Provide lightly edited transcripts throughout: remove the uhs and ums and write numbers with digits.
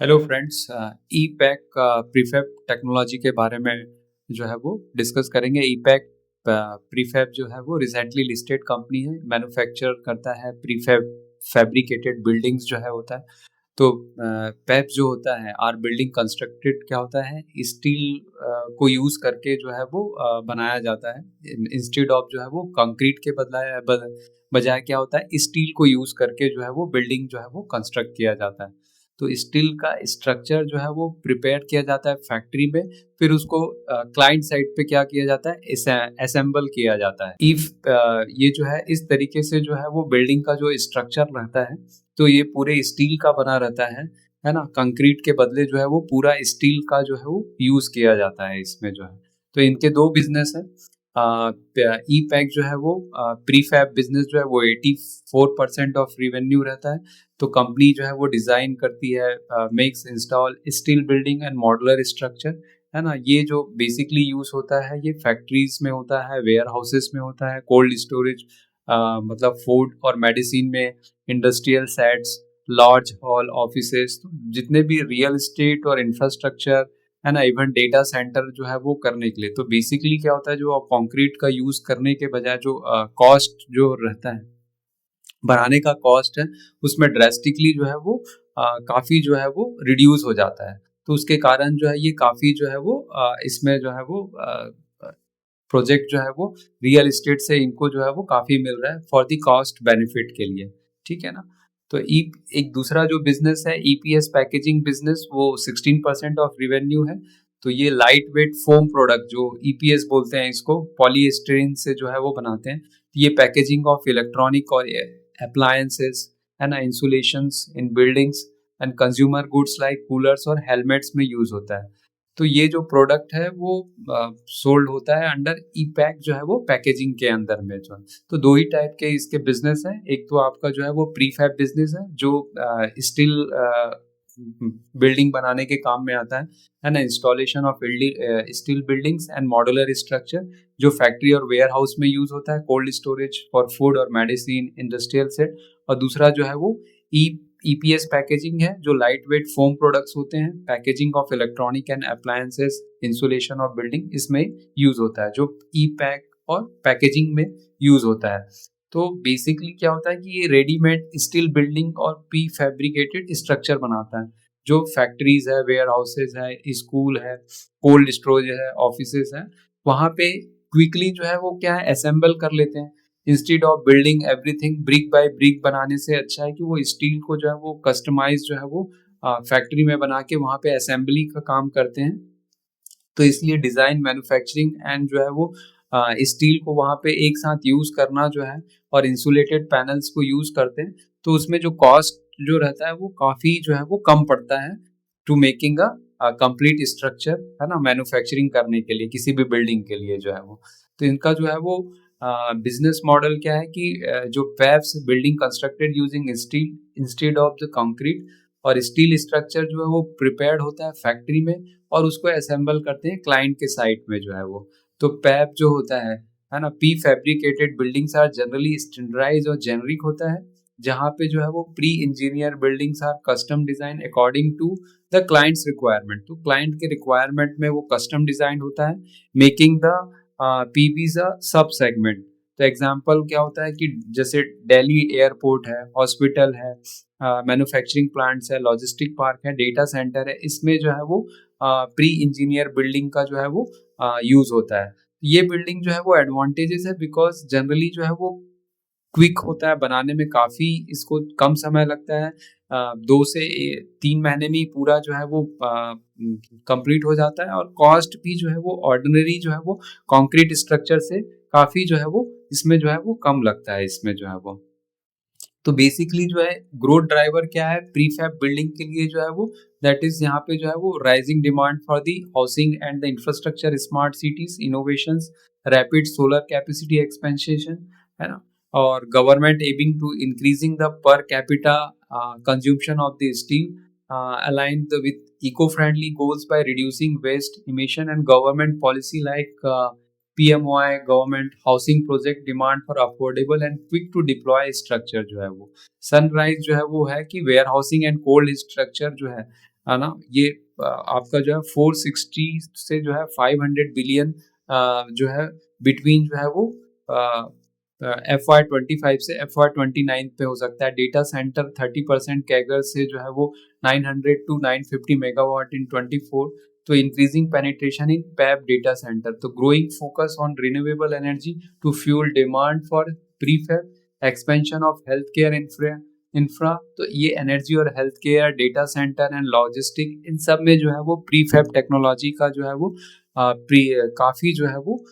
Hello friends, ई pack prefab technology के बारे में जो है वो डिस्कस करेंगे। ई पैक प्रीफैब जो है वो रिसेंटली लिस्टेड कंपनी है, मैन्युफैक्चर करता है प्रीफैब फैब्रिकेटेड बिल्डिंग्स जो है होता है। तो पैप जो होता है आर बिल्डिंग कंस्ट्रक्टेड क्या होता है, स्टील को यूज़ करके जो है वो बनाया जाता है। इंस्टेड ऑफ जो है वो कंक्रीट के बजाय क्या होता है, स्टील को यूज़ करके जो है वो बिल्डिंग जो है वो कंस्ट्रक्ट किया जाता है। तो स्टील का स्ट्रक्चर जो है वो प्रिपेयर किया जाता है फैक्ट्री में, फिर उसको क्लाइंट साइड पे क्या किया जाता है, असेंबल किया जाता है। इफ ये जो है इस तरीके से जो है वो बिल्डिंग का जो स्ट्रक्चर रहता है, तो ये पूरे स्टील का बना रहता है ना। कंक्रीट के बदले जो है वो पूरा स्टील का जो है वो यूज किया जाता है इसमें जो है। तो इनके दो बिजनेस है। ई पैक जो है वो प्रीफैब बिजनेस जो है वो 84% ऑफ रिवेन्यू रहता है। तो कंपनी जो है वो डिजाइन करती है, makes install steel building and modular structure, है ना। ये जो बेसिकली यूज होता है ये फैक्ट्रीज में होता है, वेयर हाउसेस में होता है, कोल्ड स्टोरेज मतलब फूड और मेडिसिन में, industrial sets, large hall offices, तो जितने भी रियल एस्टेट और इंफ्रास्ट्रक्चर है ना, इवन डेटा सेंटर जो है वो करने के लिए। तो बेसिकली क्या होता है, जो कंक्रीट का यूज करने के बजाय जो कॉस्ट जो रहता है, बनाने का कॉस्ट है, उसमें ड्रेस्टिकली जो है वो काफी जो है वो रिड्यूस हो जाता है। तो उसके कारण जो है ये काफी जो है वो इसमें जो है वो प्रोजेक्ट जो है वो रियल एस्टेट से इनको जो है वो काफी मिल रहा है फॉर द कॉस्ट बेनिफिट के लिए, ठीक है ना। तो एक दूसरा जो बिजनेस है ईपीएस पैकेजिंग बिजनेस, वो 16% ऑफ रिवेन्यू है। तो ये लाइट वेट फोम प्रोडक्ट जो ईपीएस बोलते हैं, इसको पॉलीएस्टिरीन से जो है वो बनाते हैं। ये पैकेजिंग ऑफ इलेक्ट्रॉनिक और अप्लायंसेस, है ना, insulations in buildings and consumer goods like coolers और हेलमेट्स में यूज होता है। तो ये जो प्रोडक्ट है वो सोल्ड होता है अंडर ई पैक जो है वो पैकेजिंग के अंदर में जो है। तो दो ही टाइप के इसके बिजनेस हैं। एक तो आपका जो है वो प्रीफैब बिजनेस है जो स्टील बिल्डिंग बनाने के काम में आता है ना, installation of steel buildings and modular structure, जो फैक्ट्री और वेयर हाउस में यूज होता है, कोल्ड स्टोरेज फॉर फूड और मेडिसिन, इंडस्ट्रियल सेट। और दूसरा जो है वो ई ईपीएस पैकेजिंग है, जो लाइट वेट फोम प्रोडक्ट्स होते हैं, packaging of electronic and appliances, insulation of building, इसमें यूज होता है, जो ई पैक और पैकेजिंग में यूज होता है। तो बेसिकली क्या होता है कि ये रेडीमेड स्टील बिल्डिंग और प्री फैब्रिकेटेड स्ट्रक्चर बनाता है। जो फैक्ट्रीज है, वेयर हाउसेज है, स्कूल है, कोल्ड स्टोरेज है, ऑफिसेज है, वहां पे क्विकली जो है वो क्या है, असेंबल कर लेते हैं। Instead of building everything brick by brick बनाने से अच्छा है कि वो स्टील को जो है वो कस्टमाइज जो है वो फैक्ट्री में बना के वहां पे असेंबली का काम करते हैं। तो इसलिए डिजाइन, मैन्युफैक्चरिंग एंड जो है वो स्टील को वहां पे एक साथ यूज करना जो है, और इंसुलेटेड पैनल्स को यूज करते हैं, तो उसमें जो कॉस्ट जो रहता है वो काफी जो है वो कम पड़ता है to making a complete structure, है ना, मैन्युफैक्चरिंग करने के लिए किसी भी बिल्डिंग के लिए जो है वो। तो इनका जो है वो बिजनेस मॉडल क्या है कि जो fabs building constructed using steel instead of the concrete, और स्टील स्ट्रक्चर जो है वो प्रिपेयर्ड होता है फैक्ट्री में, और उसको असेंबल करते हैं क्लाइंट के साइट में जो है वो। तो पैप जो होता है ना, prefabricated buildings are generally standardize और जेनरिक होता है, जहाँ पे जो है वो pre engineered buildings are custom design according to the clients requirement. तो क्लाइंट के रिक्वायरमेंट में वो कस्टम डिजाइन होता है, मेकिंग द पीबीज अ सब सेगमेंट। तो एग्जांपल क्या होता है कि जैसे दिल्ली एयरपोर्ट है, हॉस्पिटल है, मैन्युफैक्चरिंग प्लांट्स है, लॉजिस्टिक पार्क है, डेटा सेंटर है, इसमें जो है वो प्री इंजीनियर बिल्डिंग का जो है वो यूज होता है। ये बिल्डिंग जो है वो एडवांटेजेस है बिकॉज जनरली जो है वो क्विक होता है बनाने में, काफी इसको कम समय लगता है, 2 से 3 महीने में ही पूरा जो है वो कंप्लीट हो जाता है, और कॉस्ट भी जो है वो ऑर्डिनरी जो है वो कंक्रीट स्ट्रक्चर से काफी जो है वो इसमें जो है वो कम लगता है इसमें जो है वो। तो बेसिकली जो है ग्रोथ ड्राइवर क्या है प्रीफैब बिल्डिंग के लिए जो है वो, दैट इज यहाँ पे जो है वो rising demand for the housing and the infrastructure, smart cities innovations, rapid solar capacity expansion, है ना, और government aiming to increasing the per capita consumption of the steel, aligned with eco-friendly goals by reducing waste emission, and government policy like PMOI government housing project demand for affordable and quick to deploy structure जो है वो। Sunrise जो है वो है कि warehousing and cold structure जो है है ना। ये आपका जो है 460 से जो है 500 बिलियन जो है बिटवीन जो है वो FY25 से FY29 पे हो सकता है। डेटा सेंटर 30% कैगर से जो है वो 900 to 950 मेगावाट इन 24। तो increasing penetration in pap data centre, तो growing focus on renewable energy to fuel demand for prefab, expansion of health care infra. तो ये एनर्जी और health care, data centre and logistic, इन सब में जो है वो प्रीफैब टेक्नोलॉजी का जो है वो काफ़ी जो है वो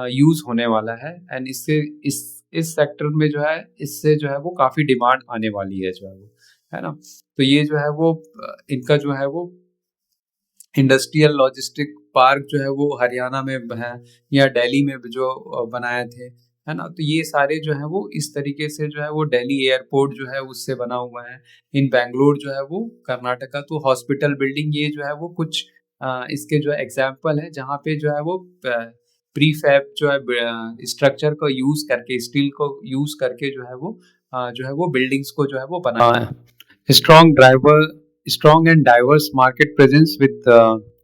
यूज़ होने वाला है। एंड इससे इस सेक्टर में जो है इससे जो है वो काफ़ी डिमांड आने वाली है जो है वो, है ना। तो ये जो है वो इनका जो है वो इंडस्ट्रियल लॉजिस्टिक पार्क जो है वो हरियाणा में है या दिल्ली में जो बनाए थे, है ना। तो ये सारे जो है वो इस तरीके से जो है वो दिल्ली एयरपोर्ट जो है उससे बना हुआ है। इन बैंगलोर जो है वो कर्नाटका, तो हॉस्पिटल बिल्डिंग, ये जो है वो कुछ इसके जो एग्जाम्पल है जहाँ पे जो है वो प्रीफैब जो है स्ट्रक्चर को यूज करके, स्टील को यूज करके जो है वो बिल्डिंग्स को जो है वो बनाया है। Strong and diverse market presence with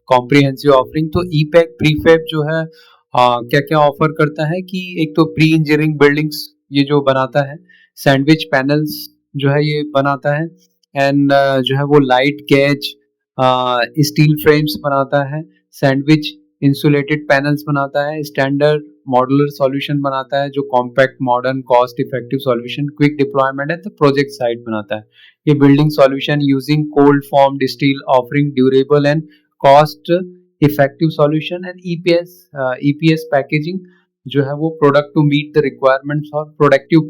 comprehensive offering. तो ईपैक प्रीफैब जो है क्या क्या ऑफर करता है कि एक तो प्री इंजीनियरिंग बिल्डिंग्स ये जो बनाता है, सैंडविच पैनल्स जो है ये बनाता है, एंड जो है वो लाइट गेज स्टील फ्रेम्स बनाता है, सैंडविच इंसुलेटेड पैनल्स बनाता है, स्टैंडर्ड मॉडुलर सॉल्यूशन बनाता है जो compact modern cost effective solution quick deployment है तो प्रोजेक्ट साइट बनाता है। ये building solution using cold formed steel offering durable and cost effective solution and EPS packaging जो है वो product to meet the requirements और productive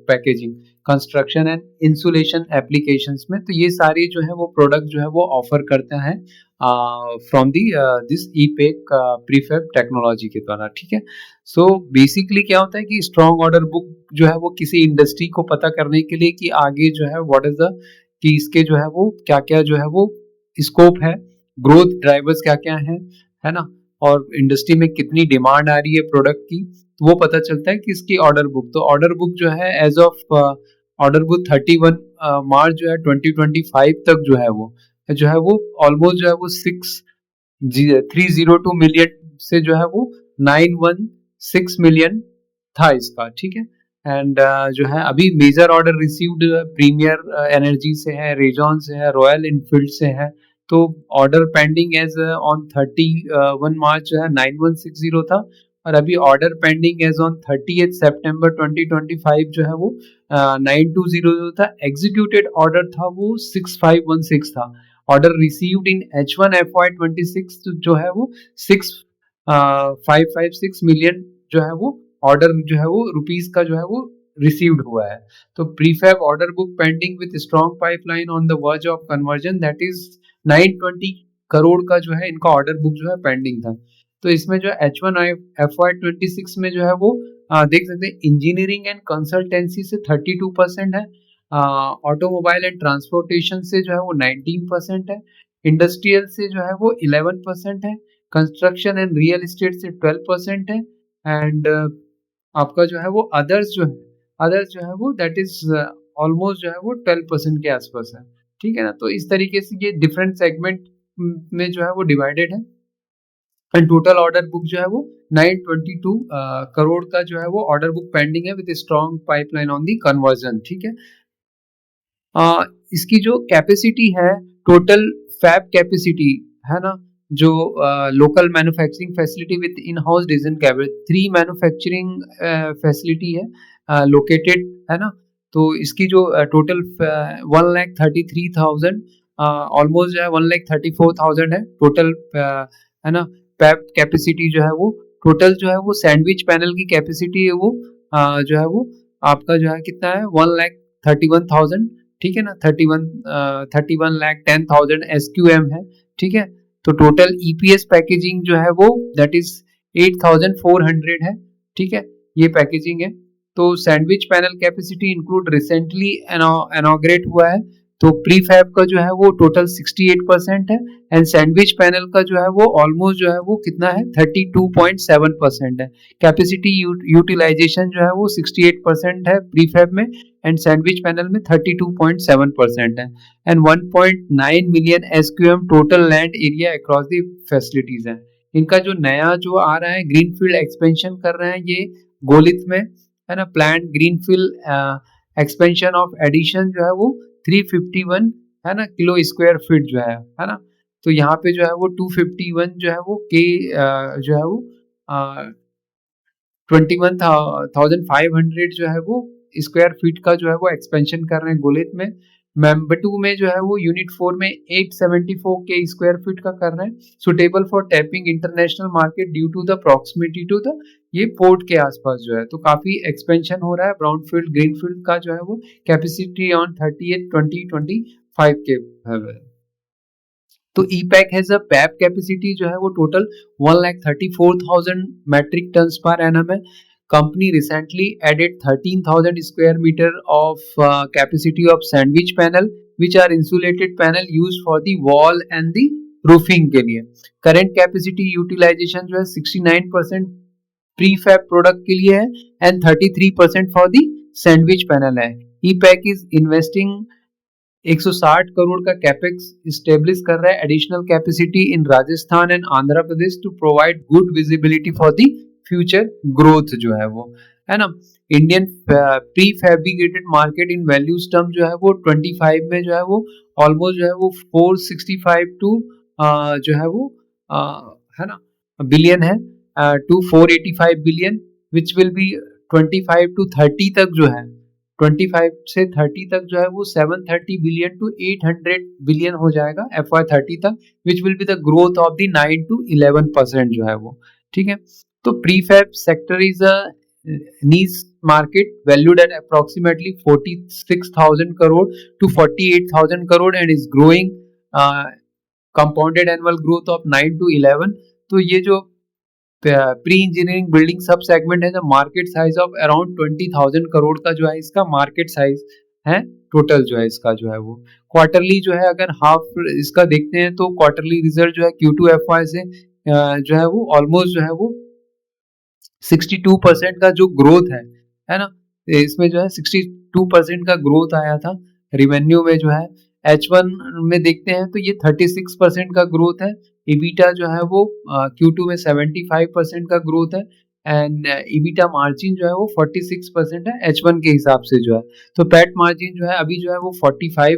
packaging construction and insulation applications में। तो ये सारी जो है वो प्रोडक्ट जो है वो ऑफर करता है from the this EPACK prefab technology के द्वारा, ठीक है। सो बेसिकली क्या होता है कि स्ट्रॉन्ग ऑर्डर बुक जो है वो किसी इंडस्ट्री को पता करने के लिए कि आगे जो है व्हाट इज द कि इसके जो है वो क्या क्या जो है वो स्कोप है, ग्रोथ ड्राइवर्स क्या क्या है ना, और इंडस्ट्री में कितनी डिमांड आ रही है प्रोडक्ट की, तो वो पता चलता है कि इसकी ऑर्डर बुक। तो ऑर्डर बुक जो है एज ऑफ ऑर्डर बुक 31 मार्च जो है 2025 तक जो है वो ऑलमोस्ट जो है वो 302 मिलियन से जो है वो 916 मिलियन था इसका, ठीक है। एंड जो है अभी major order received premier energy से है, रेजॉन से है, रॉयल इनफील्ड से है। तो ऑर्डर पेंडिंग एज ऑन 31 मार्च जो है 9160 था, और अभी ऑर्डर पेंडिंग एज ऑन 30 सितंबर 2025 जो है वो 9200 था। एग्जीक्यूटेड ऑर्डर था वो 6516 था। Order received in H1 FY26 जो है वो 6556 मिलियन जो है वो ऑर्डर जो है वो रुपीस का जो है वो रिसीव्ड हुआ है। तो prefab order book pending with strong pipeline on the verge of conversion, that is 920 crore का जो है इनका ऑर्डर बुक जो है पेंडिंग था। तो इसमें जो H1 FY26 में जो है वो देख सकते हैं इंजीनियरिंग एंड कंसल्टेंसी से 32% है, ऑटोमोबाइल एंड ट्रांसपोर्टेशन से जो है वो 19% है, इंडस्ट्रियल से जो है वो 11% है, कंस्ट्रक्शन एंड रियल एस्टेट से 12% है, एंड आपका जो है वो अदर्स जो है वो दैट इज ऑलमोस्ट जो है वो 12% के आसपास है, ठीक है ना। तो इस तरीके से ये डिफरेंट सेगमेंट में जो है वो डिवाइडेड है, एंड टोटल ऑर्डर बुक जो है वो 922 करोड़ का जो है वो ऑर्डर बुक पेंडिंग है with strong pipeline on the conversion, ठीक है। इसकी जो कैपेसिटी है, टोटल फैब कैपेसिटी है ना, जो local manufacturing facility with in house design cabinet 3 manufacturing facility है लोकेटेड, है ना। तो इसकी जो टोटल 1,33,000 ऑलमोस्ट जो है 1,34,000 है टोटल, है ना। फैब कैपेसिटी जो है वो टोटल जो है वो सैंडविच पैनल की कैपेसिटी है वो जो है वो आपका जो है कितना है 1,31,000, ठीक है ना। 31,10,000 SQM है, ठीक है। तो टोटल EPS पैकेजिंग जो है वो दैट इज 8,400 है, ठीक है, ये पैकेजिंग है। तो sandwich panel capacity include recently inaugurate हुआ है, तो प्रीफैब का जो है वो टोटल 68% है एंड सैंडविच पैनल का जो है वो ऑलमोस्ट जो है वो कितना है 32.7% है। कैपेसिटी यूटिलाइजेशन जो है वो 68% है प्रीफैब में एंड सैंडविच पैनल में 32.7% है and 1.9 million SQM total land area across the facilities है। इनका जो नया जो आ रहा है ग्रीनफील्ड एक्सपेंशन कर रहे हैं ये गोलित में, है ना। Plan greenfield expansion of addition जो है वो 351 है ना किलो स्क्वायर फीट जो है ना। तो यहाँ पे जो है वो 251 जो है वो के जो है वो 21,500 जो है वो स्क्वायर फीट का जो है वो एक्सपेंशन कर रहे हैं गोलित में। मेंबर 2 में जो है वो यूनिट 4 में 874 के स्क्वायर फीट का कर रहे हैं, suitable for tapping international market due to the proximity to the ये पोर्ट के आसपास जो है। तो काफी एक्सपेंशन हो रहा है ब्राउनफील्ड ग्रीनफील्ड का जो है वो कैपेसिटी ऑन 30/20/25 के है। तो EPACK has a pap capacity जो है वो total 1,34,000 metric tons per annum है। Company recently added 13,000 square metre of capacity of sandwich panel which are insulated panel use for the wall and the roofing के लिए। Current capacity utilisation जो है 69% prefab product के लिए है and 33% for the sandwich panel है। EPACK is investing 160 crore का capex establish कर रहा है additional capacity in Rajasthan and Andhra Pradesh to provide good visibility for the future growth जो है वो, है ना। Indian prefabricated market in values term जो है वो 25 में जो है वो ऑलमोस्ट जो है वो 465 टू जो है वो है ना बिलियन है to 485 billion which will be 25 to 30 तक जो है 25 से 30 तक जो है वो 730 बिलियन टू 800 बिलियन हो जाएगा FY30 तक, विच will be the growth of the 9 to 11% जो है वो, ठीक है। तो prefab sector is a niche market valued at approximately 46,000 crore to 48,000 crore and is growing compounded annual growth of 9 to 11। तो ये जो प्री इंजीनियरिंग बिल्डिंग सब सेगमेंट है the market size of around 20,000 crore का जो है इसका मार्केट साइज है टोटल जो है इसका जो है वो। क्वार्टरली जो है अगर हाफ इसका देखते हैं तो क्वार्टरली रिजल्ट जो है Q2 FY से जो है वो ऑलमोस्ट जो है वो 62% का जो ग्रोथ है ना, इसमें जो है 62% का ग्रोथ आया था रिवेन्यू में जो है। H1 में देखते हैं तो ये 36% का ग्रोथ है। EBITDA जो है वो Q2 में 75% का ग्रोथ है एंड EBITDA मार्जिन जो है वो 46% है H1 के हिसाब से जो है। तो पैट मार्जिन जो है अभी जो है वो 45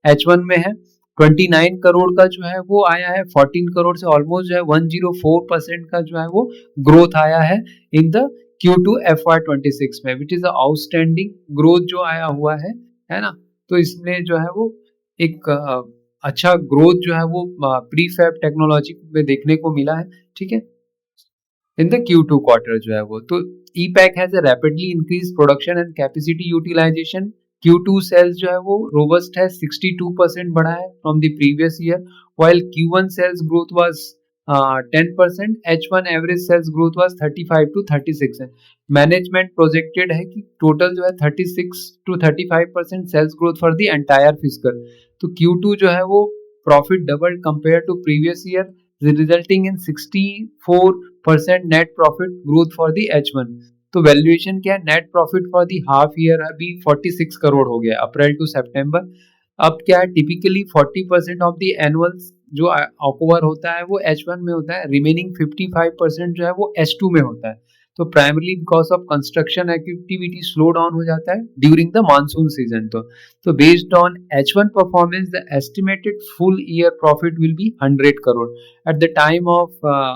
H1 में है। 29 करोड़ का जो है वो आया है 14 करोड़ से ऑलमोस्ट जो है 104% का जो है वो ग्रोथ आया है इन द Q2 FY26 में, विच इज आउटस्टैंडिंग ग्रोथ जो आया हुआ है ना। तो इसमें जो है वो एक अच्छा ग्रोथ जो है वो प्रीफैब टेक्नोलॉजी में देखने को मिला है, ठीक है, इन द Q2 क्वार्टर जो है वो। तो EPACK has a rapidly increase production and capacity utilisation. Q2 sales जो है वो रोबस्ट है 62% बढ़ा है from the previous year while Q1 sales growth was 10%, H1 average sales growth was 35 to 36 है। मैनेजमेंट प्रोजेक्टेड है कि टोटल जो है 36 to 35% sales growth for the entire fiscal. तो Q2 जो है वो profit double compare to previous year resulting in 64% net profit growth for the H1। तो वैल्यूएशन क्या है, net profit for the half year अभी 46 करोड़ हो गया अप्रैल टू सितंबर। अब क्या है टिपिकली 40% ऑफ द एनुअल जो ऑक्यूवर होता है वो H1 में होता है, रिमेनिंग 55% जो है वो H2 में होता है। तो primarily because of construction activity slow down हो जाता है ड्यूरिंग द मानसून सीजन। तो based on H1 performance the estimated full year profit will be 100 crore at the time of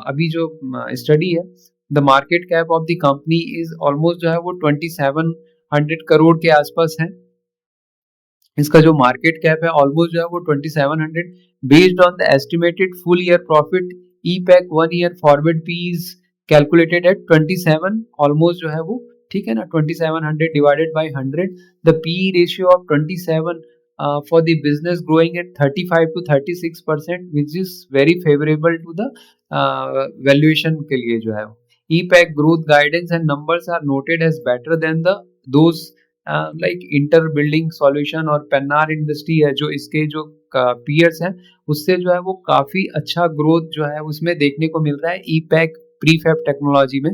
अभी जो स्टडी है the market cap of the company is almost जो है वो 2700 करोड़ के आसपास है। इसका जो मार्केट कैप है ऑलमोस्ट जो है वो 2700 based on the estimated full year profit. EPACK 1 year forward P is calculated at 27 almost जो है वो, ठीक है ना, 2700 divided by 100 the P ratio of 27 for the business growing at 35 to 36% which is very favorable to the valuation के लिए जो है। EPAC growth guidance and numbers are noted as better than those like inter building solution और Pennar industry है जो इसके जो peers हैं उससे जो है वो काफी अच्छा ग्रोथ जो है उसमें देखने को मिल रहा है ई पैक प्रीफैब टेक्नोलॉजी में।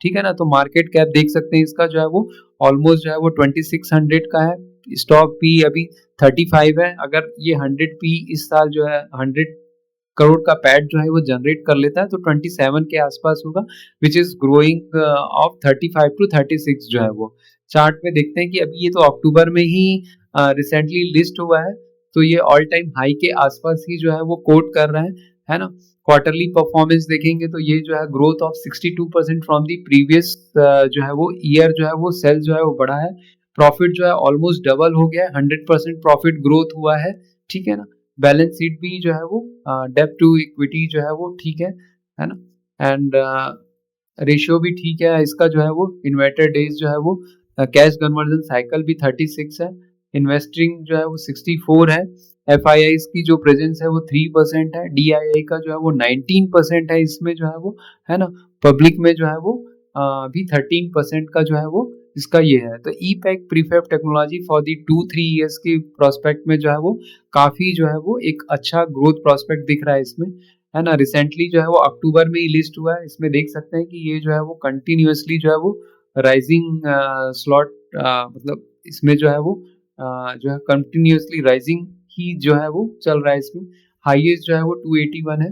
ठीक है ना, तो मार्केट कैप देख सकते हैं इसका जो है वो ऑलमोस्ट जो है वो 2600 का है। स्टॉक पी अभी 35 है। अगर ये 100 पी इस साल जो है 100 करोड़ का पैड जो है वो जनरेट कर लेता है तो 27 के आसपास होगा, which is growing of 35 to 36 जो है वो। चार्ट में देखते हैं कि अभी ये तो अक्टूबर में ही रिसेंटली लिस्ट हुआ है, तो ये ऑल टाइम हाई के आसपास ही जो है वो कोट कर रहा है ना। क्वार्टरली परफॉर्मेंस देखेंगे तो ये जो है growth of 62% from the previous जो है वो ईयर जो है वो सेल जो है वो बढ़ा है। प्रॉफिट जो है ऑलमोस्ट डबल हो गया है, 100% प्रॉफिट ग्रोथ हुआ है। ठीक है ना, बैलेंस शीट भी जो है वो डेब्ट टू इक्विटी जो है वो ठीक है ना, एंड रेशियो भी ठीक है इसका जो है वो। इन्वेटर डेज जो है वो कैश कन्वर्जन साइकिल भी 36 है। इन्वेस्टिंग जो है वो 64 है। एफ आई आई की जो प्रेजेंस है वो 3% है। डी आई आई का जो है वो 19% है इसमें जो है वो, है ना। पब्लिक में जो है वो भी 13% का जो है वो इसका ये है। तो EPACK prefab technology for the 2-3 years की प्रोस्पेक्ट में जो है वो काफी जो है वो एक अच्छा ग्रोथ प्रोस्पेक्ट दिख रहा है इसमें, है ना। रिसेंटली जो है वो अक्टूबर में ही लिस्ट हुआ है। इसमें देख सकते हैं कि ये जो है वो कंटिन्यूअसली जो है वो राइजिंग स्लॉट मतलब इसमें जो है वो जो है कंटिन्यूअसली राइजिंग ही जो है वो चल रहा है इसमें। हाईएस्ट जो है वो 281 है।